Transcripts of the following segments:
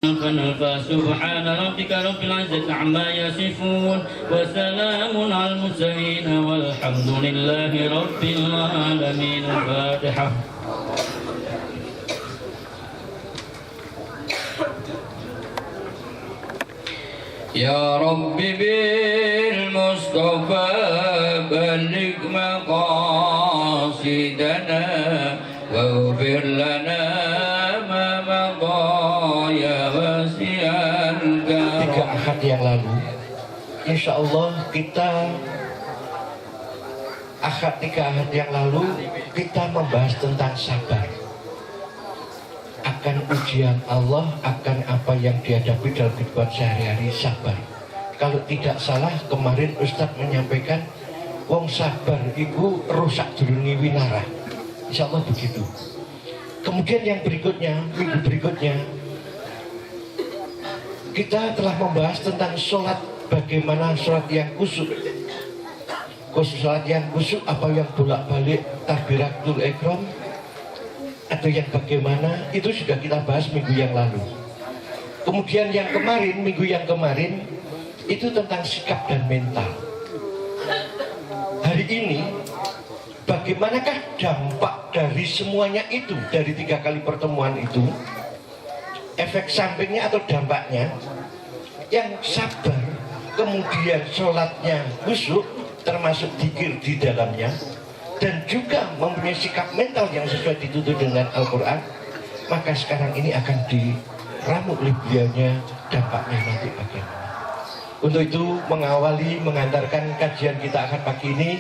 فسبحان ربك رب العزة عما يصفون وسلام على المرسلين والحمد لله رب العالمين. الفاتحة. يا رب بالمصطفى بلغ مقاصدنا واغفر لنا ما مضى يا واسع الكرم. 3 Ahad yang lalu, insya Allah kita tiga Ahad yang lalu kita membahas tentang sabar, akan ujian Allah, akan apa yang dihadapi dalam kehidupan sehari-hari. Sabar, kalau tidak salah kemarin Ustadz menyampaikan wong sabar iku rusak durungi winarah, insya Allah begitu. Kemudian yang berikutnya, minggu berikutnya kita telah membahas tentang sholat, bagaimana sholat yang khusyuk. Sholat yang khusyuk apa yang bolak-balik takbiratul ihram atau yang bagaimana, itu sudah kita bahas minggu yang lalu. Kemudian yang kemarin, minggu yang kemarin itu tentang sikap dan mental. Hari ini bagaimanakah dampak dari semuanya itu, dari 3 kali pertemuan itu, efek sampingnya atau dampaknya. Yang sabar kemudian sholatnya khusyuk termasuk dzikir di dalamnya, dan juga mempunyai sikap mental yang sesuai dituntut dengan Al-Quran, maka sekarang ini akan diramu oleh beliaunya dampaknya nanti bagaimana. Untuk itu mengawali, mengantarkan kajian kita akan pagi ini,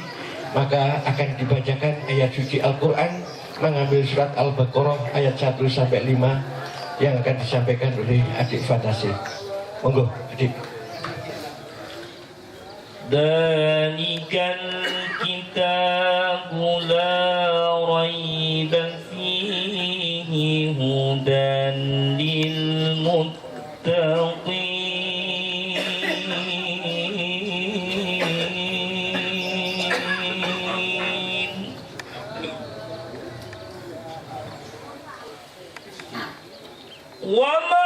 maka akan dibacakan ayat suci Al-Quran, mengambil surat Al-Baqarah ayat 1-5 yang akan disampaikan oleh adik Fantasik. Monggo adik. Dalikal kitabu la raiba fihi hudan lil muttaqin. Wa ma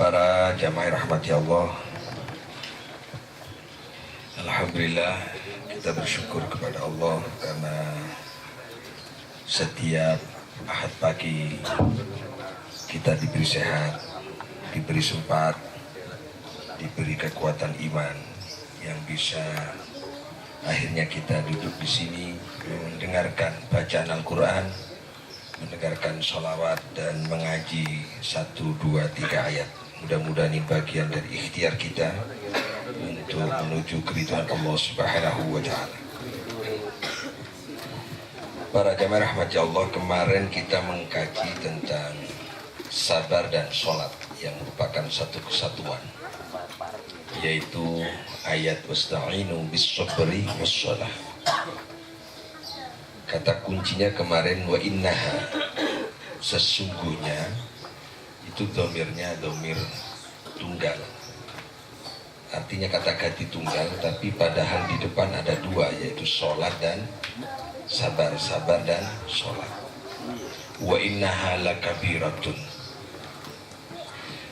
Para jamaah rahmati Allah, alhamdulillah kita bersyukur kepada Allah karena setiap Ahad pagi kita diberi sehat, diberi sempat, diberi kekuatan iman yang bisa akhirnya kita duduk di sini mendengarkan bacaan Al-Quran, mendengarkan sholawat dan mengaji 1, 2, 3 ayat. Mudah-mudahan ini bagian dari ikhtiar kita untuk menuju keridhaan Allah Subhanahu wa Ta'ala. Para jamaah rahmati Allah, kemarin kita mengkaji tentang sabar dan sholat yang merupakan satu kesatuan, yaitu ayat wasta'inu bis-sabri was-shalah. Kata kuncinya kemarin wa innaha, sesungguhnya, itu domirnya domir tunggal, artinya kata ganti tunggal, tapi padahal di depan ada 2, yaitu sholat dan sabar, sabar dan sholat. Wa innaha lakabiratun,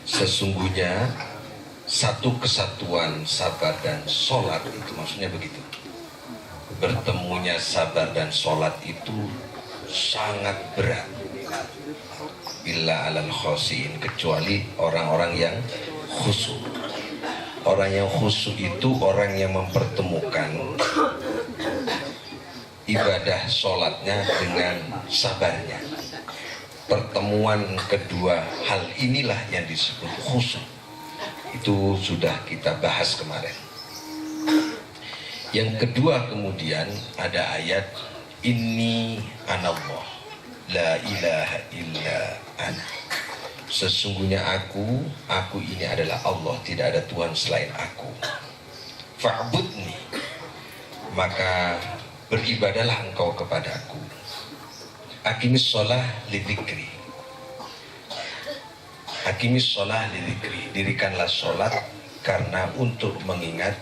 sesungguhnya satu kesatuan sabar dan sholat itu maksudnya begitu. Bertemunya sabar dan sholat itu sangat berat. Illa alal khosiin, kecuali orang-orang yang khusyuk. Orang yang khusyuk itu orang yang mempertemukan ibadah sholatnya dengan sabarnya. Pertemuan kedua hal inilah yang disebut khusyuk. Itu sudah kita bahas kemarin. Yang kedua kemudian ada ayat Inni anallah la ilaha illa ana. Sesungguhnya aku ini adalah Allah, tidak ada Tuhan selain aku. Fa'budni, maka beribadalah engkau kepadaku. Aqimis sholah li dzikri. Aqimis sholah li dzikri. Dirikanlah sholat karena untuk mengingat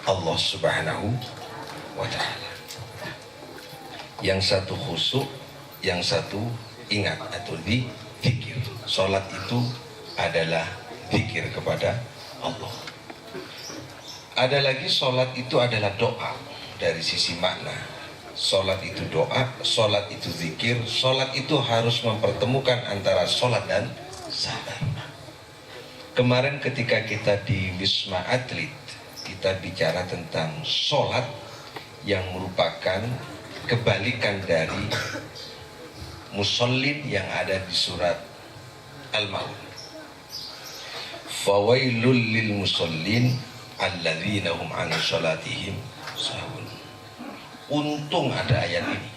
Allah Subhanahu wa ta'ala. Yang satu khusyuk, yang satu ingat atau dzikir. Sholat itu adalah dzikir kepada Allah. Ada lagi sholat itu adalah doa. Dari sisi makna, sholat itu doa, sholat itu dzikir. Sholat itu harus mempertemukan antara sholat dan sabar. Kemarin ketika kita di Wisma Atlet, kita bicara tentang sholat yang merupakan kebalikan dari musallin yang ada di surat Al-Maun. Fawailul lil musallin alladzina hum an sholatihim sahun. Untung ada ayat ini.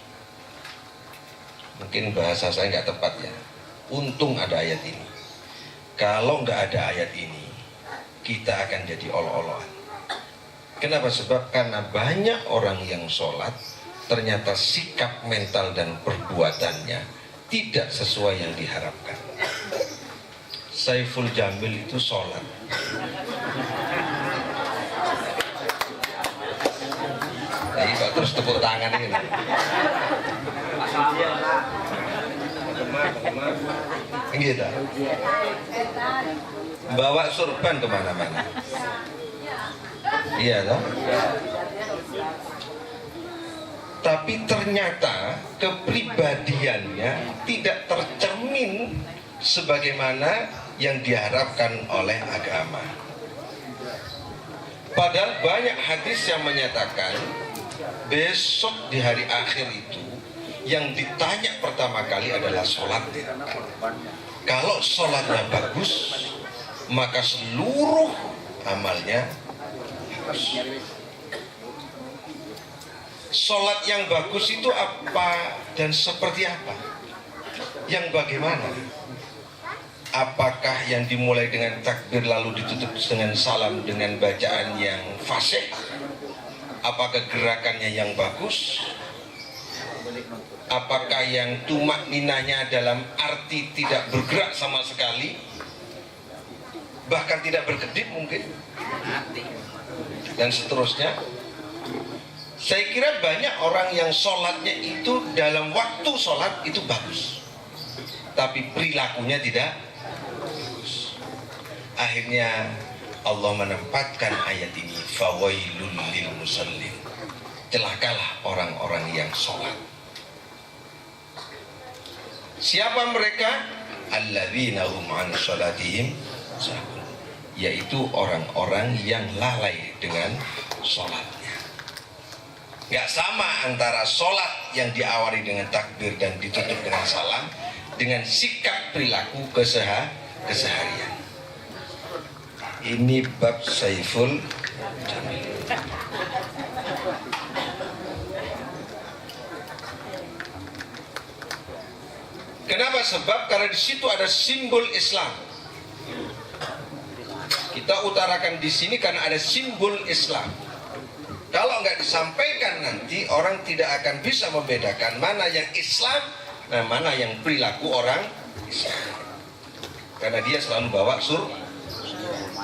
Mungkin bahasa saya nggak tepat ya. Untung ada ayat ini. Kalau nggak ada ayat ini, kita akan jadi olo-oloan. Kenapa? Sebab karena banyak orang yang sholat, ternyata sikap mental dan perbuatannya tidak sesuai yang diharapkan. Saiful Jamil itu sholat. Jadi kok terus tepuk tangan ini. Gitu. Bawa surban kemana-mana. Iya toh? Tapi ternyata kepribadiannya tidak tercermin sebagaimana yang diharapkan oleh agama. Padahal banyak hadis yang menyatakan besok di hari akhir itu yang ditanya pertama kali adalah sholatnya. Kalau sholatnya bagus, maka seluruh amalnya bagus. Sholat yang bagus itu apa dan seperti apa? Yang bagaimana? Apakah yang dimulai dengan takbir lalu ditutup dengan salam dengan bacaan yang fasih? Apakah gerakannya yang bagus? Apakah yang tumak ninahnya dalam arti tidak bergerak sama sekali? Bahkan tidak berkedip mungkin? Dan seterusnya. Saya kira banyak orang yang sholatnya itu dalam waktu sholat itu bagus, tapi perilakunya tidak bagus. Akhirnya Allah menempatkan ayat ini, fawailul lil musallin. Celakalah orang-orang yang sholat. Siapa mereka? Alladzina hum an sholatihim sahun. Yaitu orang-orang yang lalai dengan sholatnya. Gak sama antara sholat yang diawali dengan takbir dan ditutup dengan salam dengan sikap perilaku keseharian. Ini bab Saiful Jamil. Kenapa? Sebab karena di situ ada simbol Islam. Kita utarakan di sini karena ada simbol Islam. Kalau nggak disampaikan nanti orang tidak akan bisa membedakan mana yang Islam dan mana yang perilaku orang Islam. Karena dia selalu bawa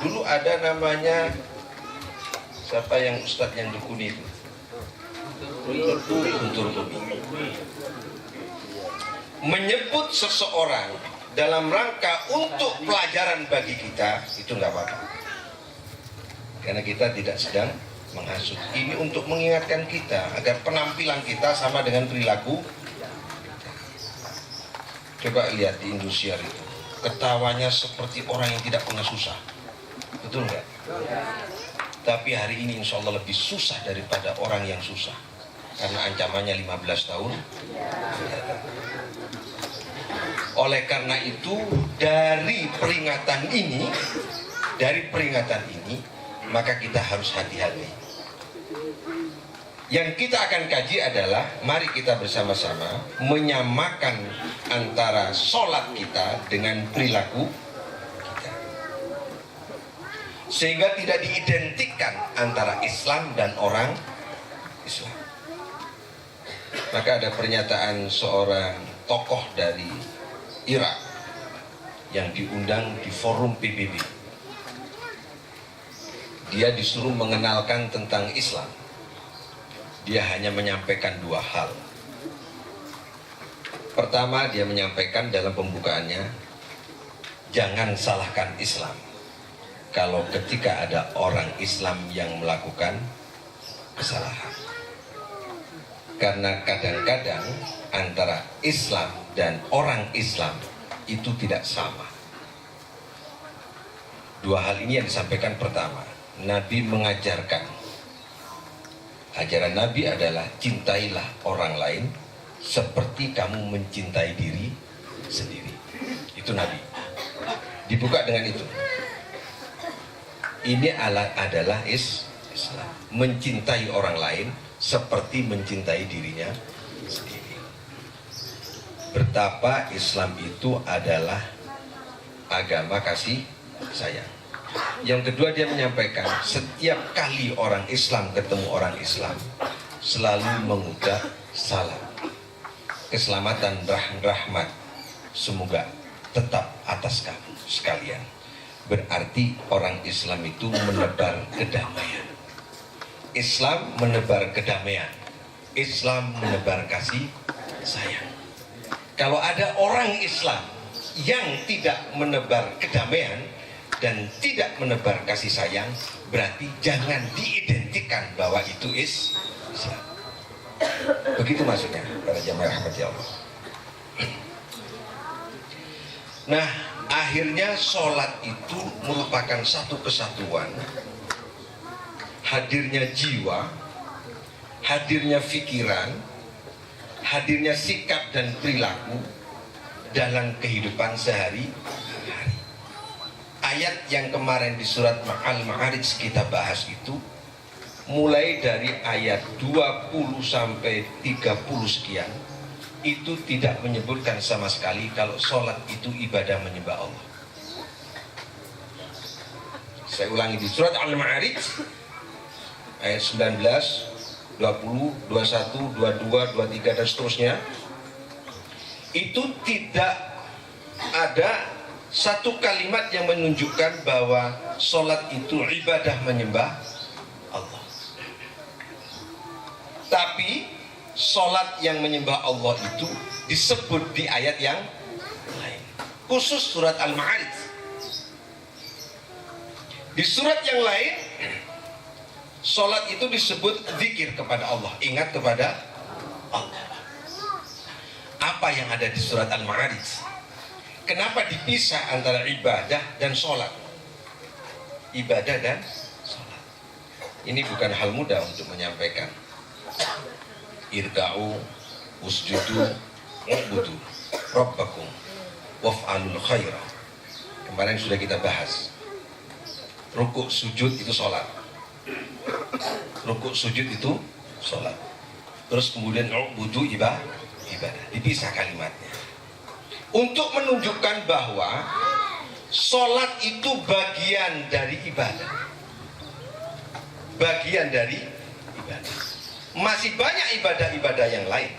dulu ada namanya siapa yang ustadz yang dukuni itu? Guntur Tumi. Menyebut seseorang dalam rangka untuk pelajaran bagi kita itu nggak apa-apa. Karena kita tidak sedang menghasut. Ini untuk mengingatkan kita agar penampilan kita sama dengan perilaku. Coba lihat di Indosiar itu, ketawanya seperti orang yang tidak pernah susah, betul nggak? Tapi hari ini insya Allah lebih susah daripada orang yang susah, karena ancamannya 15 tahun. Oleh karena itu dari peringatan ini maka kita harus hati-hati. Yang kita akan kaji adalah mari kita bersama-sama menyamakan antara sholat kita dengan perilaku kita, sehingga tidak diidentikan antara Islam dan orang Islam. Maka ada pernyataan seorang tokoh dari Irak yang diundang di forum PBB. Dia disuruh mengenalkan tentang Islam. Dia hanya menyampaikan dua hal. Pertama, dia menyampaikan dalam pembukaannya, jangan salahkan Islam kalau ketika ada orang Islam yang melakukan kesalahan. Karena kadang-kadang antara Islam dan orang Islam itu tidak sama. Dua hal ini yang disampaikan. Pertama, Nabi mengajarkan, ajaran Nabi adalah cintailah orang lain seperti kamu mencintai diri sendiri. Itu Nabi. Dibuka dengan itu. Ini adalah Islam. Mencintai orang lain seperti mencintai dirinya sendiri. Betapa Islam itu adalah agama kasih sayang. Yang kedua, dia menyampaikan setiap kali orang Islam ketemu orang Islam selalu mengucap salam, keselamatan, rahmat semoga tetap atas kamu sekalian. Berarti orang Islam itu menebar kedamaian. Islam menebar kedamaian. Islam menebar kasih sayang. Kalau ada orang Islam yang tidak menebar kedamaian dan tidak menebar kasih sayang, berarti jangan diidentikan bahwa itu Islam. Begitu maksudnya para jamaah rahmati Allah. Nah, akhirnya sholat itu merupakan satu kesatuan. Hadirnya jiwa, hadirnya pikiran, hadirnya sikap dan perilaku dalam kehidupan sehari-hari. Ayat yang kemarin di surat Al-Ma'arij kita bahas itu, mulai dari ayat 20 sampai 30 sekian, itu tidak menyebutkan sama sekali kalau sholat itu ibadah menyembah Allah. Saya ulangi, di surat Al-Ma'arij ayat 19, 20, 21, 22, 23 dan seterusnya, itu tidak ada satu kalimat yang menunjukkan bahwa sholat itu ibadah menyembah Allah. Tapi sholat yang menyembah Allah itu disebut di ayat yang lain, khusus surat Al-Ma'arij. Di surat yang lain, sholat itu disebut zikir kepada Allah, ingat kepada Allah. Apa yang ada di surat Al-Ma'arij? Kenapa dipisah antara ibadah dan sholat? Ibadah dan sholat. Ini bukan hal mudah untuk menyampaikan. Irka'u, usjudu, u'budu, rabbakum, waf'alul khaira. Kemarin sudah kita bahas. Rukuk sujud itu sholat. Rukuk sujud itu sholat. Terus kemudian u'budu ibadah. Dipisah kalimatnya. Untuk menunjukkan bahwa sholat itu bagian dari ibadah. Bagian dari ibadah. Masih banyak ibadah-ibadah yang lain,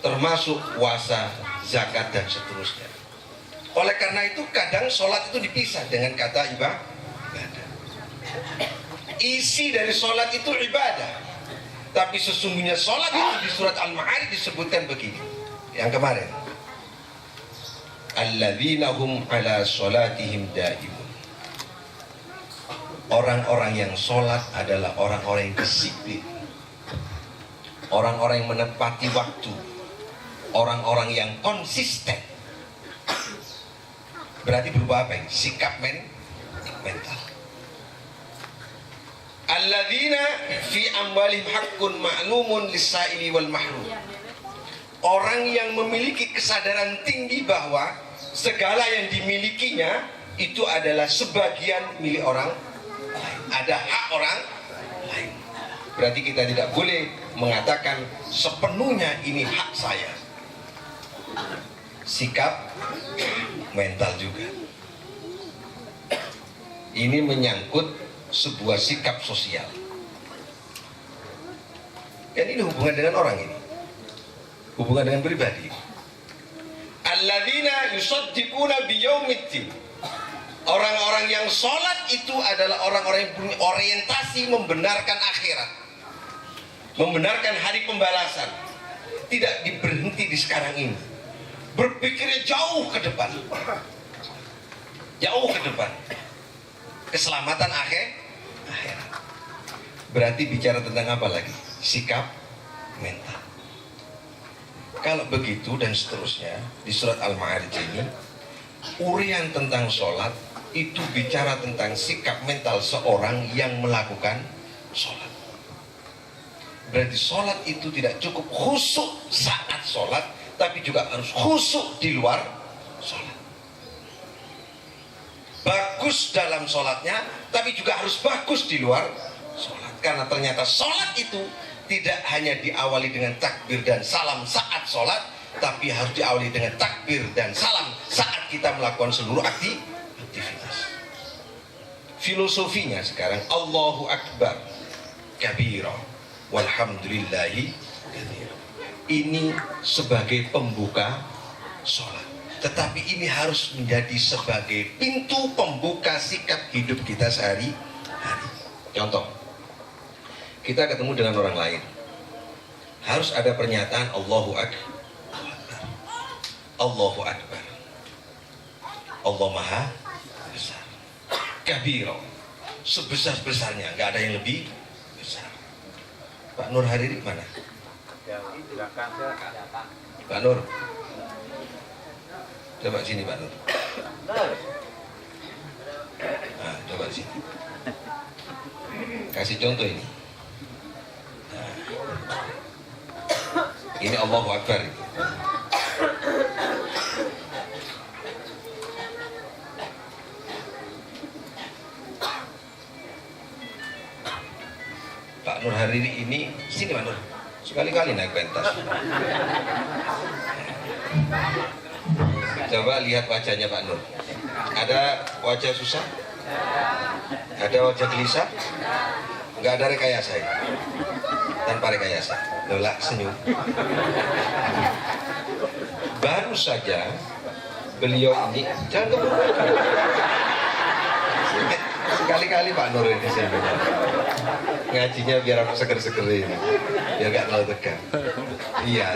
termasuk puasa, zakat dan seterusnya. Oleh karena itu kadang sholat itu dipisah dengan kata ibadah. Isi dari sholat itu ibadah, tapi sesungguhnya sholat itu di surat Al-Ma'arij disebutkan begini, yang kemarin, alladzina hum ala sholatihim daimun. Orang-orang yang sholat adalah orang-orang yang disiplin, orang-orang yang menepati waktu, orang-orang yang konsisten. Berarti berupa apa ini? Sikap mental. alladzina fi amwalihim haqqun ma'lumun lis-sa'ili wal mahrum. Orang yang memiliki kesadaran tinggi bahwa segala yang dimilikinya itu adalah sebagian milik orang lain, ada hak orang lain. Berarti kita tidak boleh mengatakan sepenuhnya ini hak saya. Sikap mental juga. Ini menyangkut sebuah sikap sosial. Dan ini hubungan dengan orang ini. Hubungan dengan pribadi. Alladzina yusaddiquna biyaumiddin. Orang-orang yang sholat itu adalah orang-orang yang punya orientasi membenarkan akhirat, membenarkan hari pembalasan. Tidak diberhenti di sekarang ini, berpikirnya jauh ke depan, jauh ke depan, keselamatan akhirat. Berarti bicara tentang apa lagi? Sikap mental. Kalau begitu dan seterusnya, di surat Al-Ma'arij ini urian tentang sholat itu bicara tentang sikap mental seorang yang melakukan sholat. Berarti sholat itu tidak cukup khusyuk saat sholat, tapi juga harus khusyuk di luar sholat. Bagus dalam sholatnya, tapi juga harus bagus di luar sholat. Karena ternyata sholat itu tidak hanya diawali dengan takbir dan salam saat sholat, tapi harus diawali dengan takbir dan salam saat kita melakukan seluruh aktivitas. Filosofinya sekarang Allahu Akbar kabira walhamdulillahi katsira. Ini sebagai pembuka sholat, tetapi ini harus menjadi sebagai pintu pembuka sikap hidup kita sehari-hari. Contoh, kita ketemu dengan orang lain, harus ada pernyataan Allahu Akbar, Allahu Akbar, Allah Maha Besar, kabiro, sebesar-besarnya, nggak ada yang lebih besar. Pak Nur Hariri mana? Pak Nur, coba sini Pak Nur. Nah, coba sini, kasih contoh ini. Ini Allahu Akbar. Pak Nur Hariri ini, sini Pak Nur, sekali-kali naik pentas. Coba lihat wajahnya Pak Nur. Ada wajah susah? Ada wajah gelisah? Enggak ada rekayasa ya? Tanpa rekayasa, lelak senyum. Baru saja beliau ini, jangan keburu. Sekali-kali Pak Nur ini saya bilang, ngajinya biar aku seger-seger ini, biar gak terlalu tegang. Iya.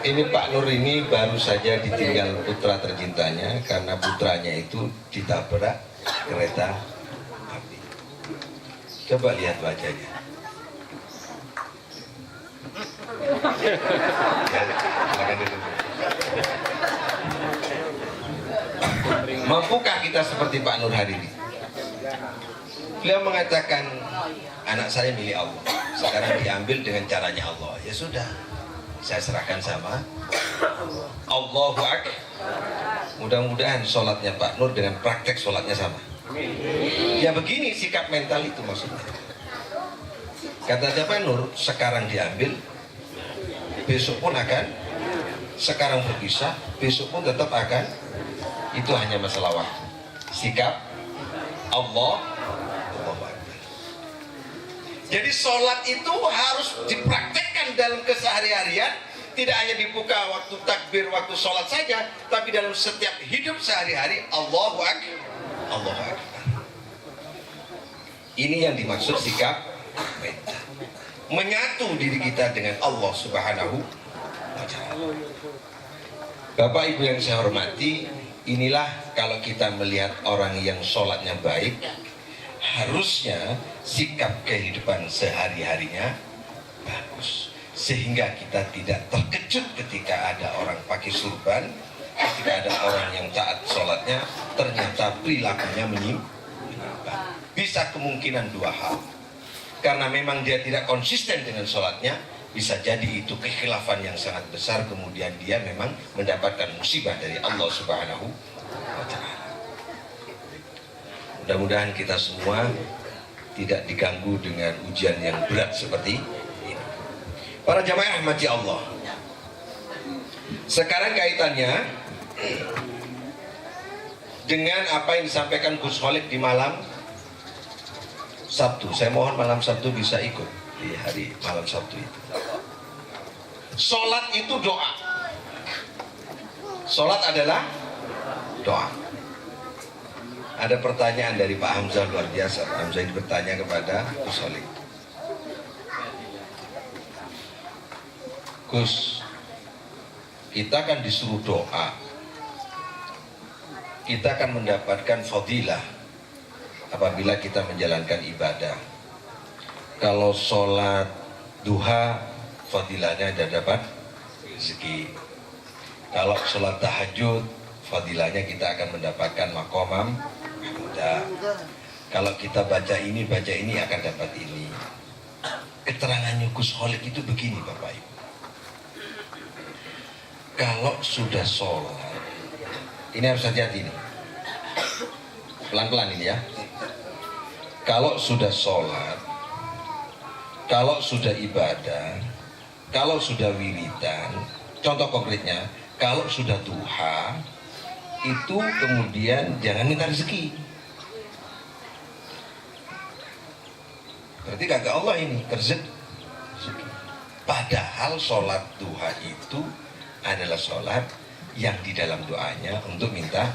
Ini Pak Nur ini baru saja ditinggal putra tercintanya karena putranya itu ditabrak kereta. Coba lihat wajahnya. Mampukah kita seperti Pak Nur Hariri? Beliau mengatakan, anak saya milik Allah, sekarang diambil dengan caranya Allah. Ya sudah, saya serahkan sama Allahu Akbar. Mudah-mudahan sholatnya Pak Nur dengan praktek sholatnya sama. Ya begini sikap mental itu maksudnya. Kata Pak Nur, sekarang diambil, besok pun akan, sekarang berpisah, besok pun tetap akan. Itu hanya masalah waktu. Sikap Allah. Jadi sholat itu harus dipraktekkan dalam kesehari-harian. Tidak hanya dibuka waktu takbir, waktu sholat saja, tapi dalam setiap hidup sehari-hari. Allahu Akbar, Allahu Akbar. Ini yang dimaksud sikap mental. Menyatu diri kita dengan Allah Subhanahu wa Ta'ala. Bapak Ibu yang saya hormati, inilah kalau kita melihat orang yang sholatnya baik, harusnya sikap kehidupan sehari-harinya bagus, sehingga kita tidak terkejut ketika ada orang pakai surban, ketika ada orang yang taat sholatnya ternyata perilakunya menyimpang. bisa kemungkinan dua hal. Karena memang dia tidak konsisten dengan sholatnya, bisa jadi itu kekhilafan yang sangat besar, kemudian dia memang mendapatkan musibah dari Allah Subhanahu wa Ta'ala. Mudah-mudahan kita semua tidak diganggu dengan ujian yang berat seperti ini. Para jamaah rahmati Allah, sekarang kaitannya dengan apa yang disampaikan Gus Khalid di malam Sabtu. Saya mohon malam Sabtu bisa ikut di hari malam Sabtu itu. Sholat itu doa. Sholat adalah doa. Ada pertanyaan dari Pak Hamzah luar biasa. Pak Hamzah ini bertanya kepada Gus Khalid. Gus, kita kan disuruh doa. Kita akan mendapatkan fadilah apabila kita menjalankan ibadah. Kalau sholat duha, fadilahnya ada dapat rezeki. Kalau sholat tahajud, fadilahnya kita akan mendapatkan maqamam mahmudah. Kalau kita baca ini akan dapat ini. Keterangannya Gus Khalid itu begini Bapak Ibu. Kalau sudah sholat, ini harus hati-hati nih. Pelan-pelan ini ya. Kalau sudah sholat, kalau sudah ibadah, kalau sudah wiridan, contoh konkretnya, kalau sudah duha, itu kemudian jangan minta rezeki. Berarti kagak Allah ini rezeki. Padahal sholat duha itu adalah sholat yang di dalam doanya untuk minta.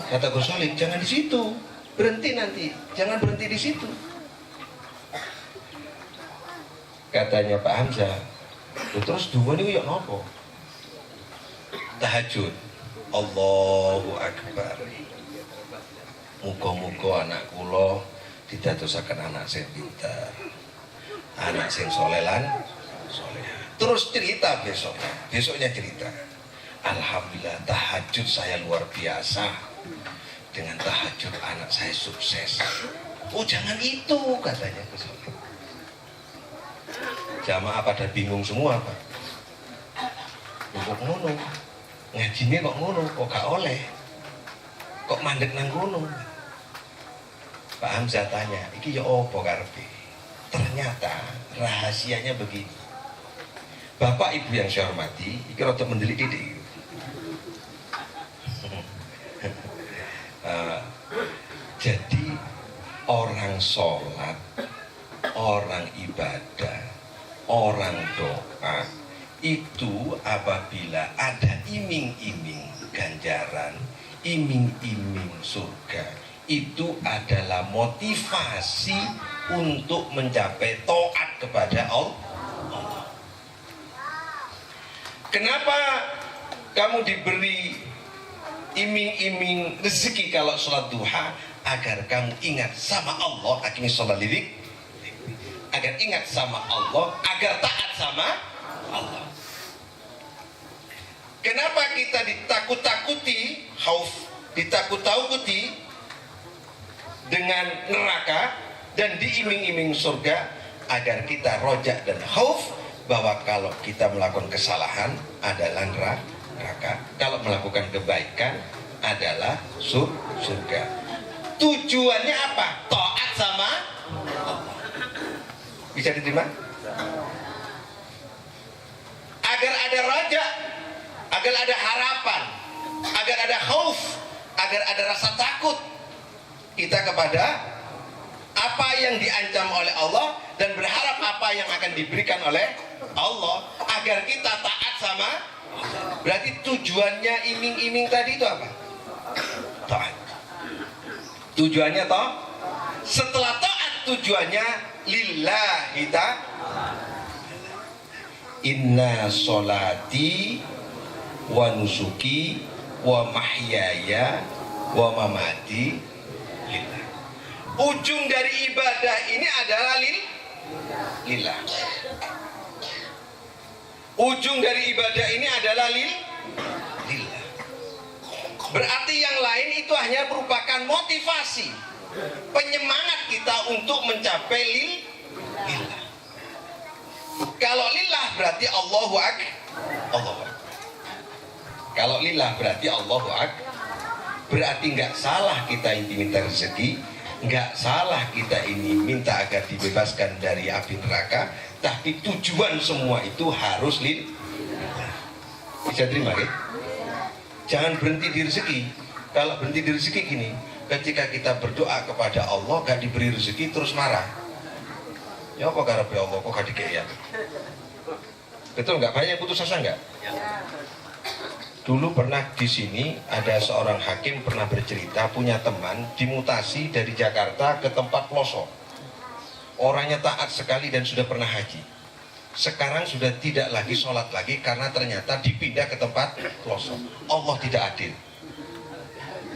Kata Gus Khalid, jangan di situ, berhenti nanti, jangan berhenti di situ. Katanya Pak Hamzah, terus dua ini yuk nopo? Tahajud, Allahu Akbar. Muga-muga anak kula didadosaken anak sing pinter, anak sing solelan, soleha. Terus cerita besoknya cerita. Alhamdulillah tahajud saya luar biasa. Dengan tahajud anak saya sukses. Oh jangan itu katanya Gus Khalid. Jamaah pada bingung semua Pak. Kok ngono? Ngajine kok ngono? Kok gak oleh? Kok mandek nang ngono? Pak Hamzah tanya, iki ya opo karepe? Ternyata rahasianya begini. Bapak Ibu yang saya hormati, iki rada mendelik didik. Jadi orang sholat, orang ibadah, orang doa itu apabila ada iming-iming ganjaran, iming-iming surga, itu adalah motivasi untuk mencapai taat kepada Allah. Kenapa kamu diberi iming-iming rezeki kalau sholat duha? Agar kamu ingat sama Allah, akhirnya sholat lirik, agar ingat sama Allah, agar taat sama Allah. Kenapa kita ditakut-takuti, khauf, ditakut-takuti dengan neraka dan diiming-iming surga? Agar kita rojak dan khauf bahwa kalau kita melakukan kesalahan adalah neraka, kalau melakukan kebaikan adalah surga. Tujuannya apa? Taat sama Allah. Bisa diterima? Agar ada raja, agar ada harapan, agar ada khauf, agar ada rasa takut kita kepada apa yang diancam oleh Allah dan berharap apa yang akan diberikan oleh Allah, agar kita taat sama Allah. Berarti tujuannya iming-iming tadi itu apa? Taat. Tujuannya toh? Setelah taat tujuannya lillahi ta'ala. Inna sholati wa nusuki wa mahyaya wa mamati lillah. Ujung dari ibadah ini adalah lillah. Ujung dari ibadah ini adalah lillah. Berarti yang lain itu hanya merupakan motivasi penyemangat kita untuk mencapai lillah. Kalau lillah berarti Allahu Akbar. Allahu Akbar. Kalau lillah berarti Allahu Akbar. Berarti nggak salah kita ini minta rezeki, nggak salah kita ini minta agar dibebaskan dari api neraka, tapi tujuan semua itu harus lillah. Bisa terima ya? Jangan berhenti di rezeki. Kalau berhenti di rezeki gini, ketika kita berdoa kepada Allah gak diberi rezeki terus marah. Ya apa karepe Allah kok gak dikei ya? Betul nggak? Banyak putus asa nggak? Dulu pernah di sini ada seorang hakim pernah bercerita punya teman dimutasi dari Jakarta ke tempat pelosok. Orangnya taat sekali dan sudah pernah haji. Sekarang sudah tidak lagi sholat lagi karena ternyata dipindah ke tempat pelosok. Allah tidak adil.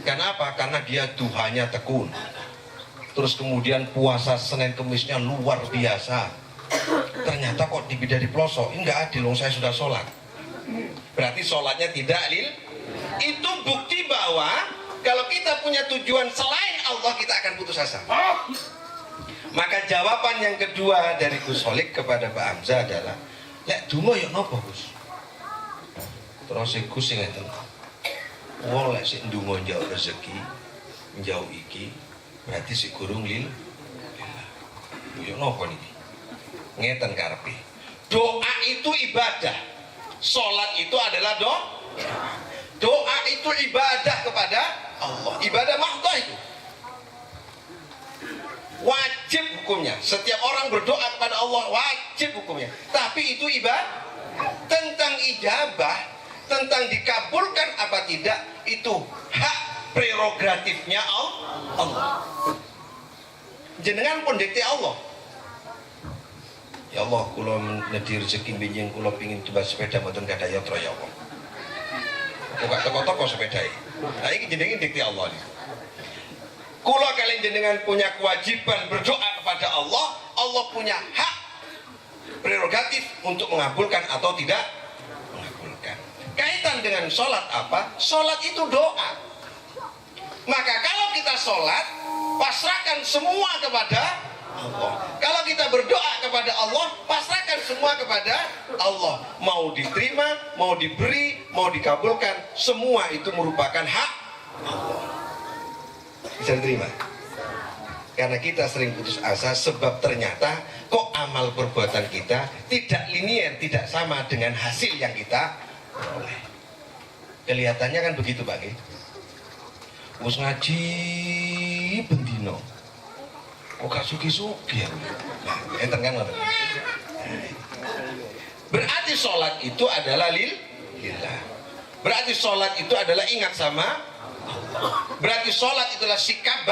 Kenapa? Karena dia duhanya tekun. Terus kemudian puasa Senin Kemisnya luar biasa. Ternyata kok dipindah di pelosok. Ini nggak adil, saya sudah sholat. Berarti sholatnya tidak lil. Itu bukti bahwa kalau kita punya tujuan selain Allah, kita akan putus asa. Maka jawaban yang kedua dari Gus Solik kepada Pak Hamzah adalah, lek dungo ya napa Gus? Terus si Gus sing ngeten. Wong lek sik ndonga njauk rezeki, njauk iki, berarti sik gurung lillah. Ya napa niki? Ngeten karepe. Doa itu ibadah. Salat itu adalah doa. Doa itu ibadah kepada Allah. Ibadah mahdhah itu. Wajib hukumnya. Setiap orang berdoa kepada Allah wajib hukumnya. Tapi itu ibadah. Tentang ijabah, tentang dikabulkan apa tidak, itu hak prerogatifnya Allah. Jenengan pun dikte Allah. Ya Allah, kula nedhi rezeki benjing kula pingin coba sepeda mboten gadah yatra ya Allah. Kok gak teko-teko sepedae. Nah iki jenenge dikte Allah iki. Kula kalian jenengan punya kewajiban berdoa kepada Allah, Allah punya hak prerogatif untuk mengabulkan atau tidak mengabulkan. Kaitan dengan sholat apa? Sholat itu doa. Maka kalau kita sholat, pasrahkan semua kepada Allah. Kalau kita berdoa kepada Allah, pasrahkan semua kepada Allah. Mau diterima, mau diberi, mau dikabulkan, semua itu merupakan hak Allah. Bisa diterima? Karena kita sering putus asa sebab ternyata kok amal perbuatan kita tidak linier, tidak sama dengan hasil yang kita peroleh. Kelihatannya kan begitu Pak. Wis ngaji bendino. Kok gak sugi-sugi ya? Nah, enten kan ngoten. Berarti sholat itu adalah lillah. Berarti sholat itu adalah ingat sama Allah. Berarti sholat itulah sikap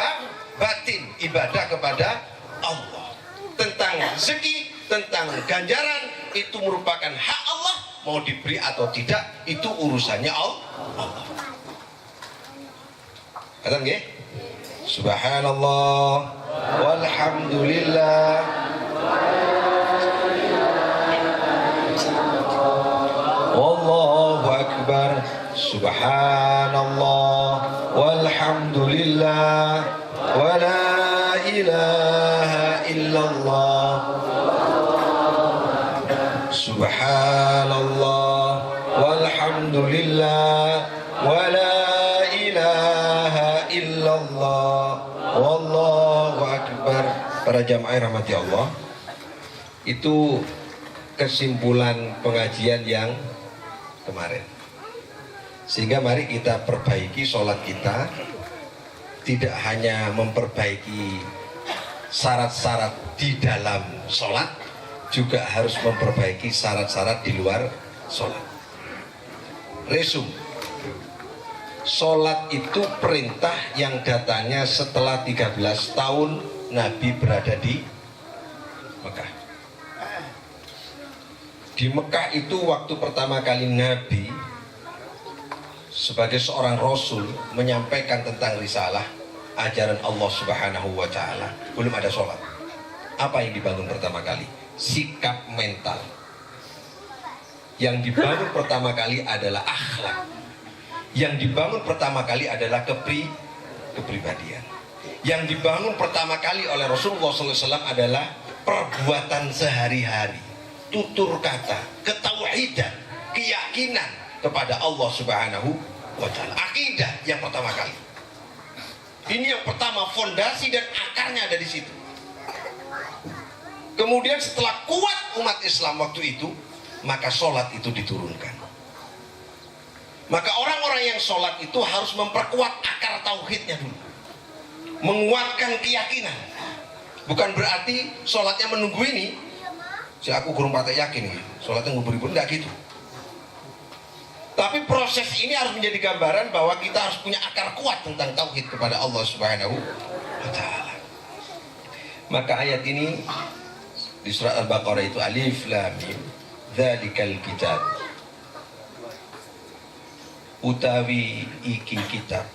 batin ibadah kepada Allah. Tentang rezeki, tentang ganjaran, itu merupakan hak Allah. Mau diberi atau tidak, itu urusannya Allah. Kata nggih? Subhanallah walhamdulillah wallahu akbar. Subhanallah walhamdulillah wa la ilaha illallah. Subhanallah walhamdulillah wa la ilaha illallah wallahu akbar. Para jamaah rahmati Allah, itu kesimpulan pengajian yang kemarin. Sehingga mari kita perbaiki sholat kita, tidak hanya memperbaiki syarat-syarat di dalam sholat, juga harus memperbaiki syarat-syarat di luar sholat. Resum, sholat itu perintah yang datangnya setelah 13 tahun Nabi berada di Mekah. Di Mekah itu waktu pertama kali Nabi sebagai seorang Rasul menyampaikan tentang risalah ajaran Allah Subhanahu wa Ta'ala, belum ada sholat. Apa yang dibangun pertama kali? Sikap mental. Yang dibangun pertama kali adalah akhlak. Yang dibangun pertama kali adalah kepribadian. Yang dibangun pertama kali oleh Rasulullah SAW adalah perbuatan sehari-hari, tutur kata, ketauhidan, keyakinan kepada Allah Subhanahu wa Ta'ala. Akidah yang pertama kali. Ini yang pertama, fondasi dan akarnya ada di situ. Kemudian setelah kuat umat Islam waktu itu, maka sholat itu diturunkan. Maka orang-orang yang sholat itu harus memperkuat akar tauhidnya dulu, menguatkan keyakinan. Bukan berarti sholatnya menunggu ini. Si aku kurang patek yakin nih, sholatnya ngubur-ngubur, enggak gitu. Tapi proses ini harus menjadi gambaran bahwa kita harus punya akar kuat tentang tauhid kepada Allah Subhanahu wa Ta'ala. Maka ayat ini di surat Al-Baqarah itu alif lam mim dzalikal kitab, utawi iki kitab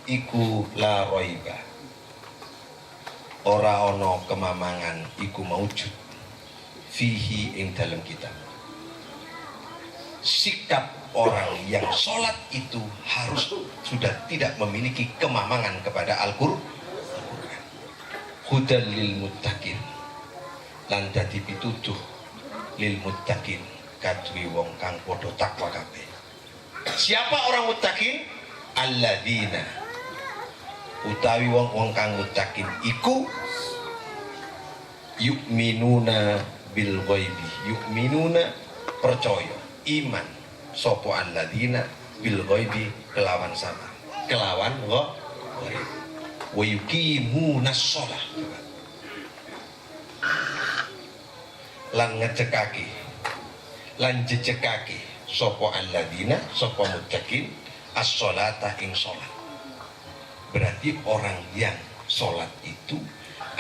iku la raiba, ora ana kemamangan iku maujud fihi ing dalam kitab. Sikap orang yang sholat itu harus sudah tidak memiliki kemamangan kepada Al-Qur'an. Hudal lil muttaqin, lan dadi pituduh lil muttaqin, kadue wong kang padha takwa kabeh. Siapa orang muttaqin? Alladzina, utawi wong-wong kang muttaqin iku yu'minuna bil ghaibi. Yu'minuna percaya, iman sapa alladzina bil ghaibi kelawan sama, kelawan ghaib. Wa yuqimunas shalah, lan ngecekake lan jejekake sapa alladzina sapa muttaqin as-sholata ing sholat. Berarti orang yang sholat itu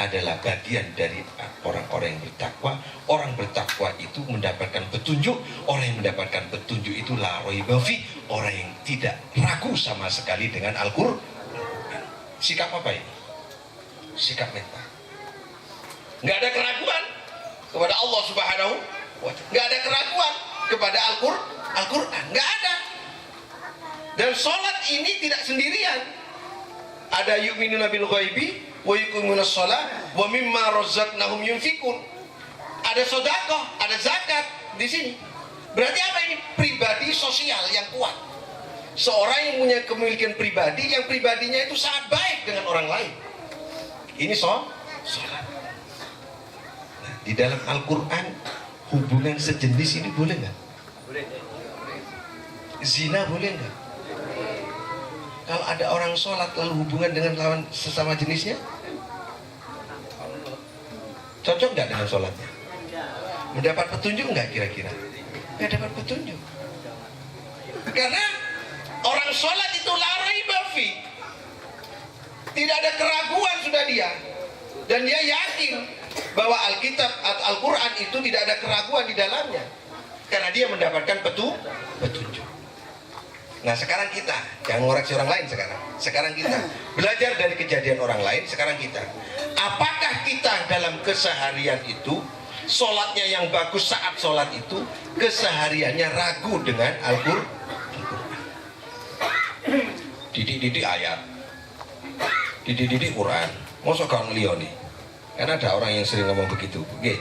adalah bagian dari orang-orang yang bertakwa. Orang bertakwa itu mendapatkan petunjuk. Orang yang mendapatkan petunjuk itu la raiba fi, orang yang tidak ragu sama sekali dengan Al-Qur'an. Sikap apa ini? Sikap mental. Nggak ada keraguan kepada Allah Subhanahu wa Ta'ala. Nggak ada keraguan kepada Al-Qur'an. Nggak ada. Dan sholat ini tidak sendirian. Ada yu'minuna bil ghaibi wa yuqimunas shalah wa mimma razaqnahum yunfikun. Ada sedekah, ada zakat di sini. Berarti apa ini? Pribadi sosial yang kuat. Seorang yang punya kemilikan pribadi, yang pribadinya itu sangat baik dengan orang lain. Ini sholat. Nah, di dalam Al-Quran hubungan sejenis ini boleh nggak? Zina boleh nggak? Kalau ada orang sholat lalu hubungan dengan lawan sesama jenisnya, cocok nggak dengan sholatnya? Mendapat petunjuk nggak kira-kira? Nggak dapat petunjuk. Karena orang sholat itu la raiba fi, tidak ada keraguan sudah dia, dan dia yakin bahwa Alkitab atau Al-Quran itu tidak ada keraguan di dalamnya, karena dia mendapatkan petunjuk. Nah sekarang kita jangan ngoreksi orang lain. Sekarang kita belajar dari kejadian orang lain. Sekarang kita, apakah kita dalam keseharian itu sholatnya yang bagus saat sholat itu kesehariannya ragu dengan Al-Quran? Didik ayat, didik Quran, mosok kau ngelioni. Karena ada orang yang sering ngomong begitu. Oke.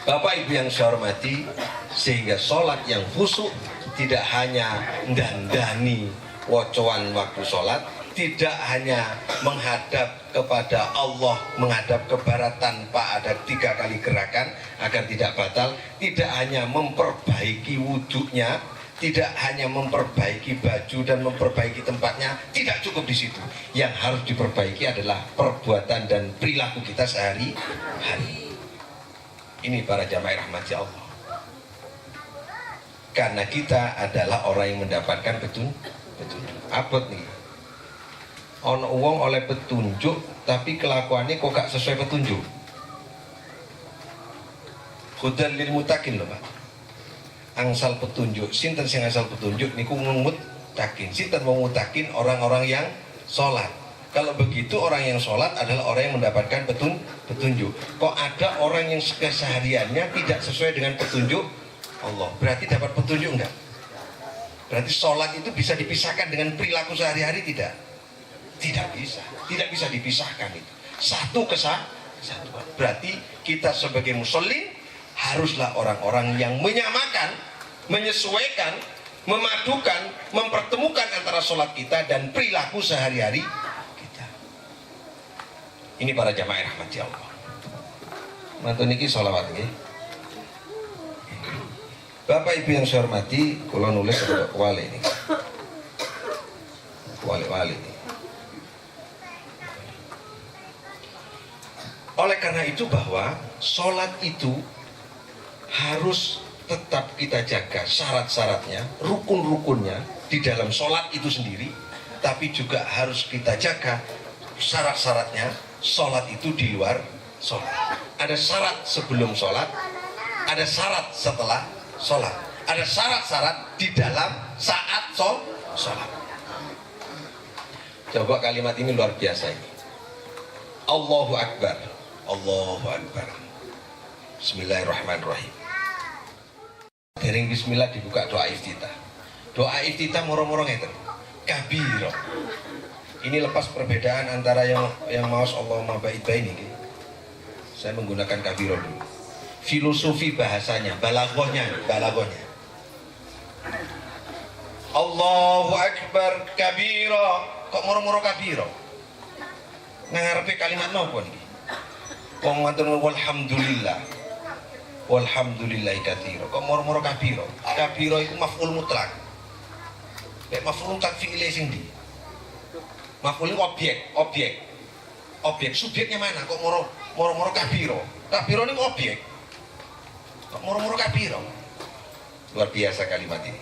Bapak Ibu yang saya hormati, sehingga sholat yang khusyuk tidak hanya dandani wocoan waktu sholat, tidak hanya menghadap kepada Allah, menghadap ke barat tanpa ada 3 kali gerakan agar tidak batal, tidak hanya memperbaiki wudhunya, tidak hanya memperbaiki baju dan memperbaiki tempatnya, tidak cukup di situ. Yang harus diperbaiki adalah perbuatan dan perilaku kita sehari-hari. Ini para jamaah rahmati Allah. Karena kita adalah orang yang mendapatkan petunjuk. Abot nih. Ono wong oleh petunjuk tapi kelakuannya kok gak sesuai petunjuk. Hudal lil muttaqin loh Pak. Angsal petunjuk, sinten sing angsal petunjuk niku muttaqin. Sinten wong muttaqin? Orang-orang yang sholat. Kalau begitu orang yang sholat adalah orang yang mendapatkan petunjuk. Kok ada orang yang kesehariannya tidak sesuai dengan petunjuk Allah? Berarti dapat petunjuk enggak? Berarti sholat itu bisa dipisahkan dengan perilaku sehari-hari? Tidak. Tidak bisa dipisahkan itu. Satu kesatuan. Berarti kita sebagai muslim haruslah orang-orang yang menyamakan, menyesuaikan, memadukan, mempertemukan antara sholat kita dan perilaku sehari-hari kita. Ini para jamaah rahmati Allah. Mantu niki sholawat nggih. Bapak Ibu yang saya hormati, kula nulis untuk wali ini. Wali ini. Oleh karena itu bahwa sholat itu harus tetap kita jaga syarat-syaratnya, rukun-rukunnya di dalam sholat itu sendiri, tapi juga harus kita jaga syarat-syaratnya sholat itu di luar sholat. Ada syarat sebelum sholat, ada syarat setelah sholat, ada syarat-syarat di dalam saat sholat. Coba kalimat ini luar biasa ini. Allahu Akbar, Allahu Akbar. Bismillahirrahmanirrahim. Dereng bismillah dibuka doa iftitah. Doa iftitah moro-moro ngeten. Kabiro. Ini lepas perbedaan antara yang maos Allahumma ba'id ini. Saya menggunakan kabiro dulu. Filosofi bahasanya, balaghahnya. Allahu Akbar kabiro. Kok moro-moro kabiro? Ngarepe kalimat napa niki? Wong matur walhamdulillah. Walhamdulillahi katsira. Kok moro-moro kabiro? Kabiro iku maf'ul mutlak. Nek maf'ul mutlak fi'ile sing ndi? Maf'ul objek subjeknya mana? Kok moro-moro kabiro? Kabiro ini objek. Kok moro-moro kabiro? Luar biasa kalimat ini.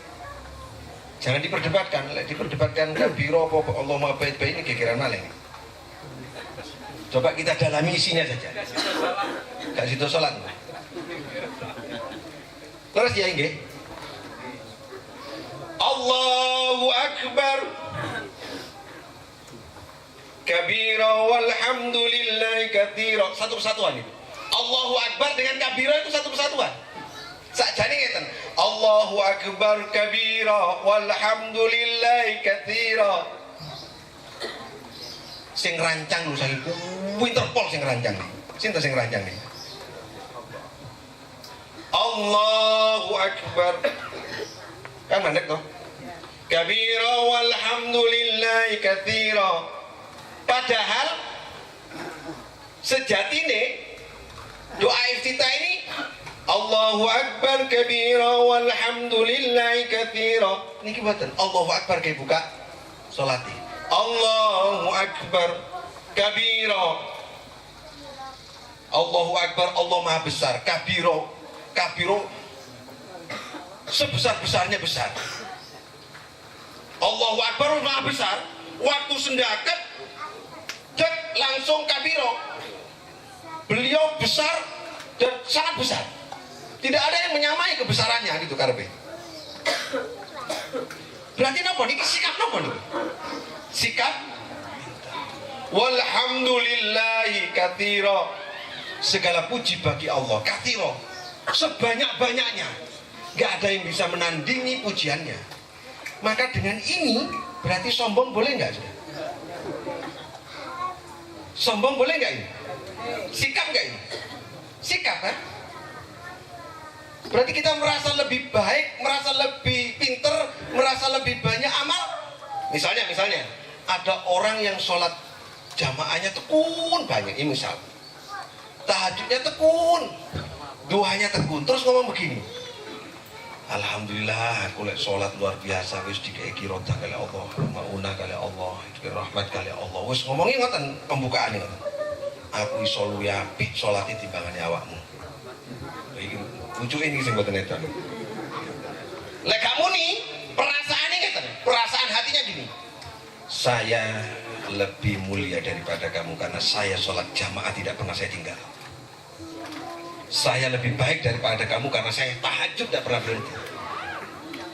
Jangan diperdebatkan kabiro apa Allahumma ba'id ini kira-kira malih. Coba kita dalami isinya saja. Gak situ sholat. Terus ya nggih. Allahu Akbar kabira walhamdulillahi katsira. Satu kesatuan itu. Allahu Akbar dengan kabira itu satu kesatuan. Sakjane ngeten. Allahu Akbar kabira walhamdulillahi katsira. Sing rancang lho saiki Interpol sing rancang nih. Sinten sing rancang nih? Allahu Akbar. Kan mandek toh? Kabira walhamdulillahi katsira. Padahal sejatine doa iftitah ini Allahu Akbar kabira walhamdulillahi katsira. Niki mboten Allahu Akbar kayak buka salat. Allahu Akbar kabira. Allahu Akbar, Allah Maha Besar. Kabiro sebesar-besarnya besar. Allahu Akbar Maha Besar. Waktu sendaket cek langsung kabiro. Beliau besar dan sangat besar. Tidak ada yang menyamai kebesarannya gitu karepe. Berarti napa niki sikap napa niki? Sikap walhamdulillahi katsira. Segala puji bagi Allah katsira, sebanyak-banyaknya. Gak ada yang bisa menandingi pujiannya. Maka dengan ini berarti sombong boleh nggak? Sombong boleh nggak ini? Sikap nggak ini? Sikap kan? Berarti kita merasa lebih baik, merasa lebih pinter, merasa lebih banyak amal. Misalnya ada orang yang sholat jamaahnya tekun banyak, ini misal tahajudnya tekun, duhanya tekun, terus ngomong begini, alhamdulillah aku lek sholat luar biasa, wis dikei kirodah kali Allah, maunah kali Allah, rahmat kali Allah, wis ngomongin ngoten pembukaan ini, aku iso luwih apik sholatnya timbangane awakmu. Lucu ini sing mboten edan. Lek kamu nih perasaannya ngeten, perasaan hatinya gini, saya lebih mulia daripada kamu karena saya sholat jamaah tidak pernah saya tinggal. Saya lebih baik daripada kamu karena saya tahajud tidak pernah berhenti,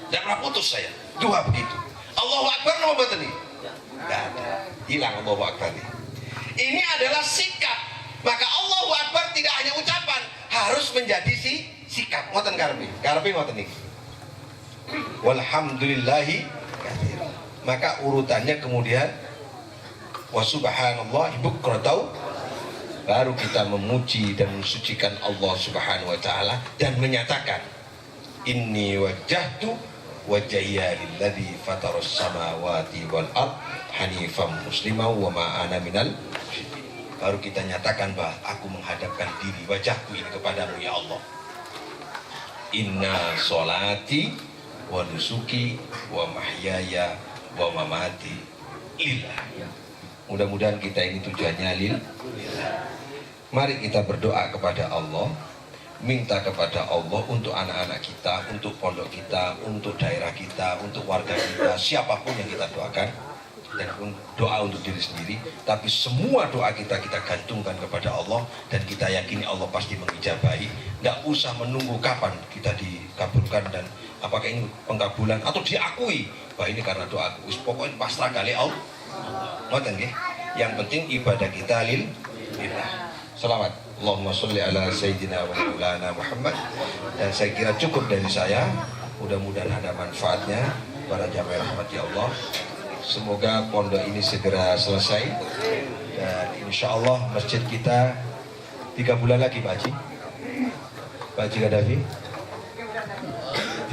tidak pernah putus saya. Dua begitu. Allahu Akbar nomor betul nih, tidak ada, hilang Allahu Akbar nih. Ini adalah sikap. Maka Allahu Akbar tidak hanya ucapan, harus menjadi sikap. Ngoten karepe ngoten niki. Walhamdulillahi katsira. Maka urutannya kemudian wa subhanallahi bukratan, baru kita memuji dan mensucikan Allah Subhanahu wa taala dan menyatakan inni wajjahtu wajhiya lilladzi fataras samawati wal ard hanifan musliman wa ma ana minal musyrikin. Baru kita nyatakan bahwa aku menghadapkan diri wajahku ini kepadamu ya Allah. Inna sholati wa nusuki wa mahyaya wa mamati lillah. Mudah-mudahan kita ini tujuannya lillah. Mari kita berdoa kepada Allah, minta kepada Allah untuk anak-anak kita, untuk pondok kita, untuk daerah kita, untuk warga kita, siapapun yang kita doakan, dan doa untuk diri sendiri. Tapi semua doa kita gantungkan kepada Allah, dan kita yakini Allah pasti mengijabahi. Nggak usah menunggu kapan kita dikabulkan dan apakah ini pengkabulan atau diakui bahwa ini karena doa aku. Pokoknya pasrah kali Allah. Ngoten nggih. Yang penting ibadah kita lillah. Selawat Allahumma sholli ala sayyidina wa maulana Muhammad. Dan saya kira cukup dari saya. Mudah-mudahan ada manfaatnya para jamaah rahmati Allah. Semoga pondok ini segera selesai dan insya Allah masjid kita 3 bulan lagi Pak Haji. Pak Haji Gaddafi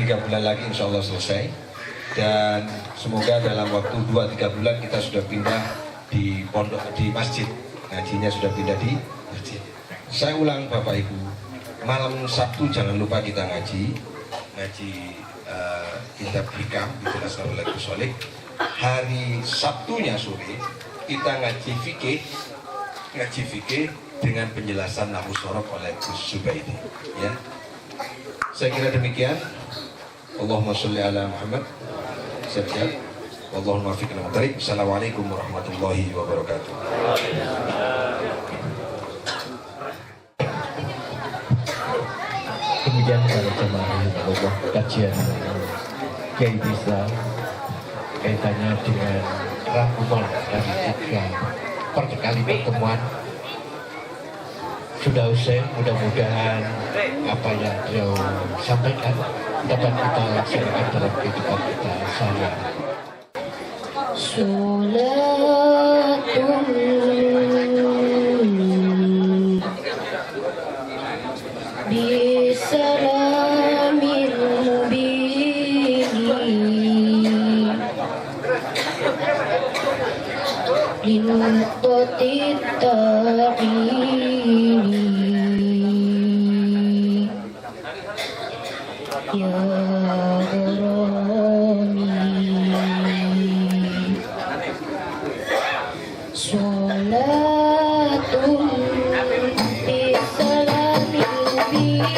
3 bulan lagi insya Allah selesai, dan semoga dalam waktu 2-3 bulan kita sudah pindah di pondok, di masjid, ngajinya sudah pindah di masjid. Saya ulang Bapak Ibu, malam Sabtu jangan lupa kita ngaji kitab hikam dijelaskan oleh Gus Solik. Hari Sabtunya sore kita ngaji fikih dengan penjelasan Nahwu Shorof oleh Gus Zubaidi. Ya, saya kira demikian. Allahumma sholli ala Muhammad. Siap-siap. Wallahul muwaffiq ila thoriq. Assalamualaikum warahmatullahi wabarakatuh. Kemudian para jemaah Allah, kajian Kiai Bisa kaitannya dengan rangkuman dari 3 kali pertemuan sudah usai. Mudah-mudahan apa yang beliau sampaikan dapat kita laksanakan dalam kehidupan kita sehari-hari. Bisalamil mubin linuqati ta'ini ya gharami sholatun bisalamil mubin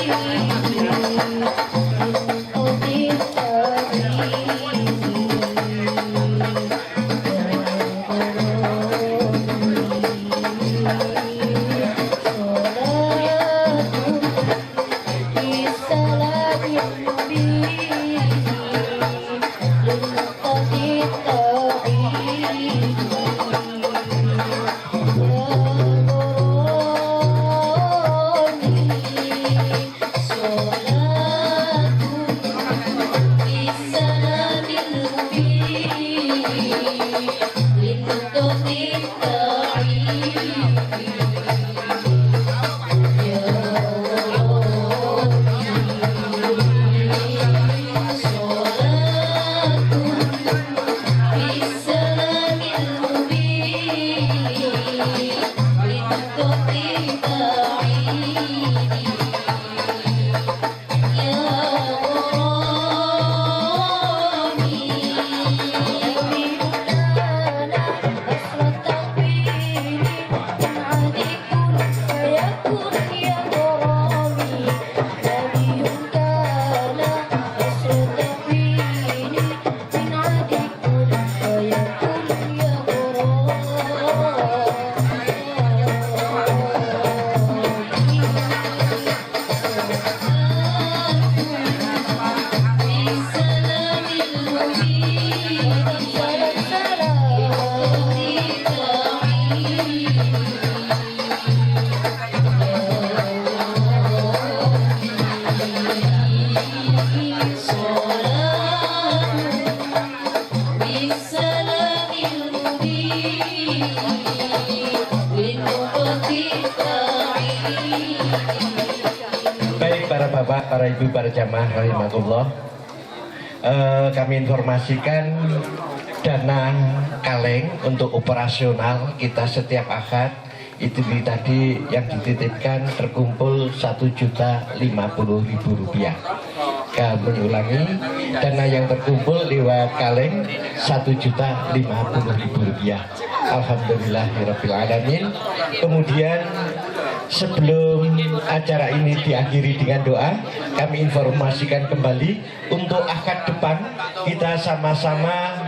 linuqati Bisalamil mubin Baik para bapak, para ibu, para jamaah rahimakumullah, kami informasikan dana kaleng untuk operasional kita setiap akad itu tadi yang dititipkan terkumpul Rp1.050.000. Kami ulangi, dana yang terkumpul lewat kaleng Rp1.050.000. Alhamdulillahirrabbilalamin. Kemudian sebelum acara ini diakhiri dengan doa, kami informasikan kembali untuk akad depan kita sama-sama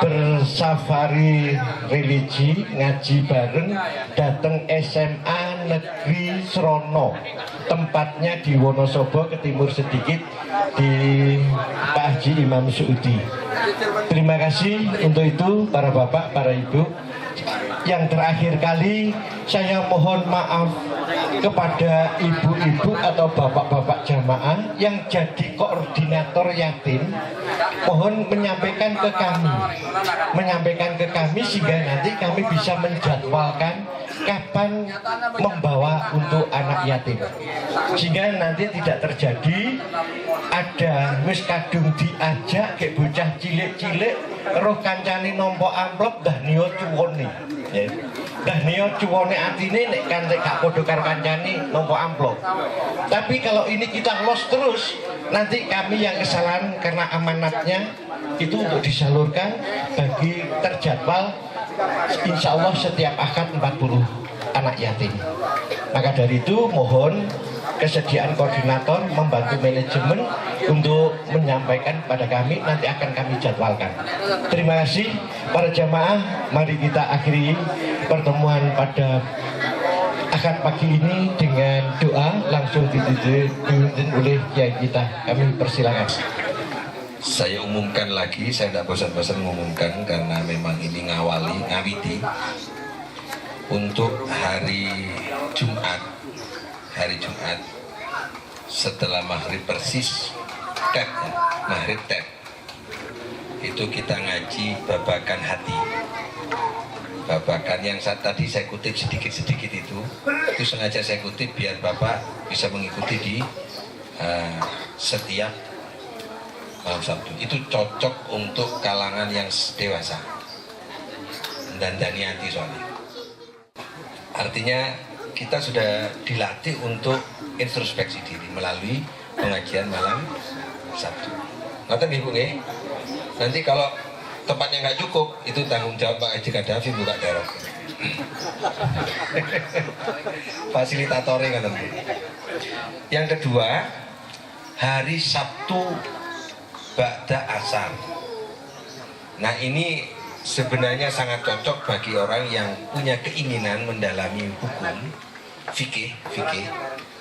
bersafari religi ngaji bareng datang SMA Negeri Srono, tempatnya di Wonosobo ke timur sedikit di Pak Haji Imam Suudi. Terima kasih untuk itu para bapak, para ibu. Yang terakhir kali saya mohon maaf kepada ibu-ibu atau bapak-bapak jamaah yang jadi koordinator yatim, mohon menyampaikan ke kami sehingga nanti kami bisa menjadwalkan kapan membawa untuk anak yatim, sehingga nanti tidak terjadi ada wis kadung diajak ke bocah cilik-cilik roh kancane nompo amplop dah niat cuwone. Dah niat cuwone atine nek kan gak padha karo kancane nompo amplop. Tapi kalau ini kita los terus, nanti kami yang kesalahan karena amanatnya itu untuk disalurkan bagi terjadwal insya Allah setiap akad 40 anak yatim. Maka dari itu mohon kesediaan koordinator membantu manajemen untuk menyampaikan pada kami, nanti akan kami jadwalkan. Terima kasih para jamaah. Mari kita akhiri pertemuan pada akad pagi ini dengan doa langsung dipimpin oleh kiai kita. Kami persilakan. Saya umumkan lagi, saya tidak bosan-bosan mengumumkan karena memang ini ngawiti untuk hari Jumat setelah maghrib persis maghrib itu kita ngaji babakan hati, babakan yang tadi saya kutip sedikit itu sengaja saya kutip biar Bapak bisa mengikuti di setiap malam Sabtu. Itu cocok untuk kalangan yang dewasa dan daniati soalnya. Artinya kita sudah dilatih untuk introspeksi diri melalui pengajian malam Sabtu. Ngoten nggih Bu nggih. Nanti kalau tempatnya nggak cukup, itu tanggung jawab Pak Haji Kadafi buka daerah. Fasilitatornya kan. Yang kedua, hari Sabtu Ba'da Asar. Nah ini sebenarnya sangat cocok bagi orang yang punya keinginan mendalami hukum, fikih,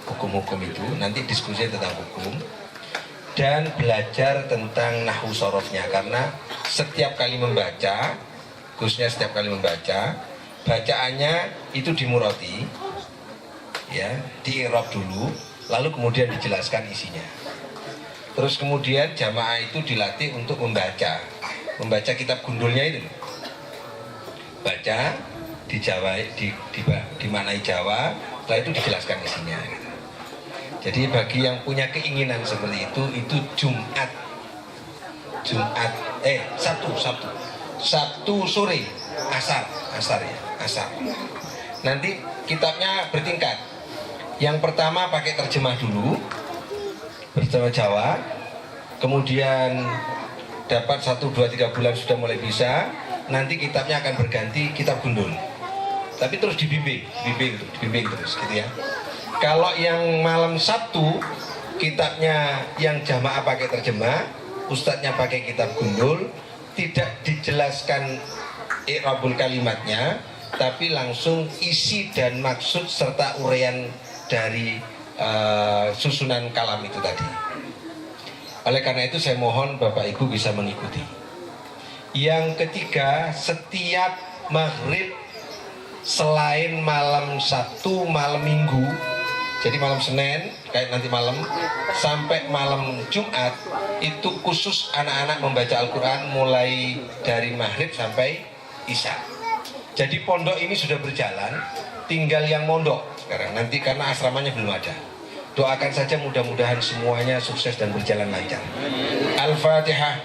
hukum-hukum itu, nanti diskusi tentang hukum, dan belajar tentang nahwu sorofnya, karena setiap kali membaca, khususnya setiap kali membaca, bacaannya itu dimuroti, ya, di-i'rab dulu, lalu kemudian dijelaskan isinya. Terus kemudian jamaah itu dilatih untuk membaca kitab gundulnya itu, baca di Jawa, dimaknai Jawa, setelah itu dijelaskan isinya. Gitu. Jadi bagi yang punya keinginan seperti itu Sabtu sore asar. Nanti kitabnya bertingkat. Yang pertama pakai terjemah dulu, berterjemah Jawa, kemudian dapat 1, 2, 3 bulan sudah mulai bisa, nanti kitabnya akan berganti kitab gundul, tapi terus dibimbing terus gitu ya. Kalau yang malam Sabtu kitabnya yang jamaah pakai terjemah, ustadznya pakai kitab gundul, tidak dijelaskan i'rabul kalimatnya, tapi langsung isi dan maksud serta uraian dari susunan kalam itu tadi. Oleh karena itu saya mohon Bapak Ibu bisa mengikuti. Yang ketiga, setiap maghrib selain malam Sabtu, malam Minggu, jadi malam Senin kayak nanti malam sampai malam Jumat, itu khusus anak-anak membaca Al-Quran mulai dari maghrib sampai isya. Jadi pondok ini sudah berjalan tinggal yang mondok sekarang nanti karena asramanya belum ada. Doakan saja mudah-mudahan semuanya sukses dan berjalan lancar. Al-Fatihah.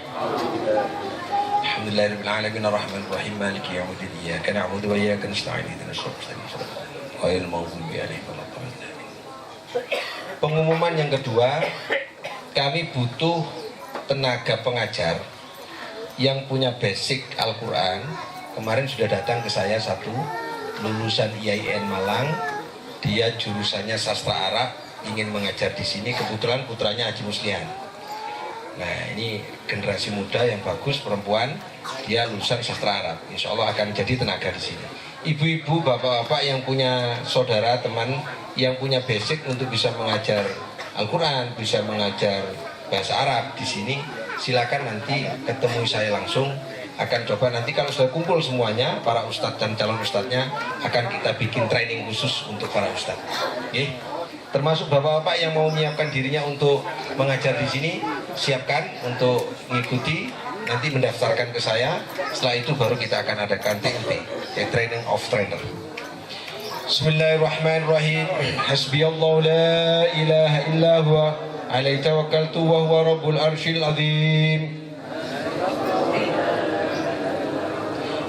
Alhamdulillahirabbil alamin arrahmanir rahim maliki yaumiddin iyyaka na'budu wa iyyaka nasta'in ihdinas siratal mustaqim ghairil maghdubi 'alaihim waladdallin. Pengumuman yang kedua, kami butuh tenaga pengajar yang punya basic Al-Quran. Kemarin sudah datang ke saya satu lulusan IAIN Malang, dia jurusannya sastra Arab, ingin mengajar di sini. Kebetulan putranya Haji Muslihan. Nah, ini generasi muda yang bagus, perempuan, dia lulusan sastra Arab. Insya Allah akan jadi tenaga di sini. Ibu-ibu, bapak-bapak yang punya saudara, teman yang punya basic untuk bisa mengajar Al-Quran, bisa mengajar bahasa Arab di sini, silakan nanti ketemu saya langsung. Akan coba nanti kalau sudah kumpul semuanya, para ustadz dan calon ustadznya, akan kita bikin training khusus untuk para ustadz. Okay? Termasuk bapak-bapak yang mau menyiapkan dirinya untuk mengajar di sini, siapkan untuk mengikuti, nanti mendaftarkan ke saya. Setelah itu baru kita akan adakan TLT, Training of Trainer. Bismillahirrahmanirrahim. Hasbiyallahu la ilaha illa huwa alaihi tawakkaltu wa huwa rabbul arsyil azim.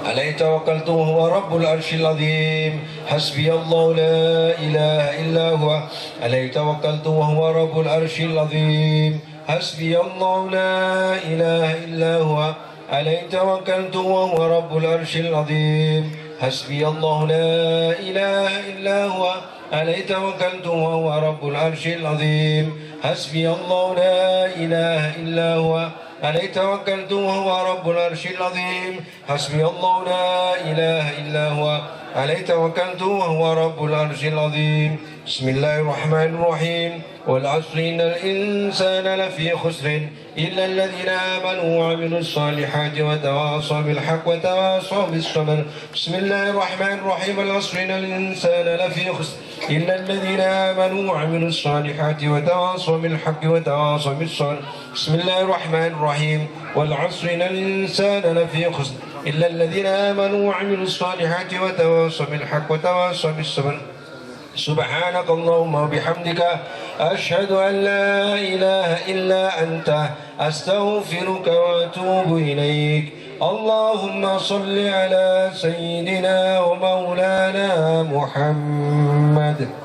عليه توكلت وهو رب العرش العظيم حسبي الله لا إله إلا هو عليه توكلت وهو رب العرش العظيم حسبي الله لا إله إلا هو عليه توكلت وهو رب العرش العظيم حسبي الله لا إله إلا هو عليه توكلت وهو رب العرش العظيم حسبي الله لا إله إلا هو عليه توكلت وهو رب العرش العظيم حسبي الله لا إله إلا هو عليه توكلت وهو رب العرش العظيم بسم الله الرحمن الرحيم والعصر إن الإنسان لفي خسر إلا الذين آمنوا وعملوا الصالحات وتواصوا بالحق وتواصوا بالصبر بسم الله الرحمن الرحيم والعصر إن الإنسان لفي خسر إلا الذين آمنوا وعملوا الصالحات وتواصوا بالحق وتواصوا بالصبر بسم الله الرحمن الرحيم والعصر إن الإنسان لفي خسر إلا الذين آمنوا وعملوا الصالحات وتواصوا بالحق وتواصوا بالصبر سبحانك اللهم وبحمدك أشهد أن لا إله إلا أنت أستغفرك وأتوب إليك اللهم صل على سيدنا ومولانا محمد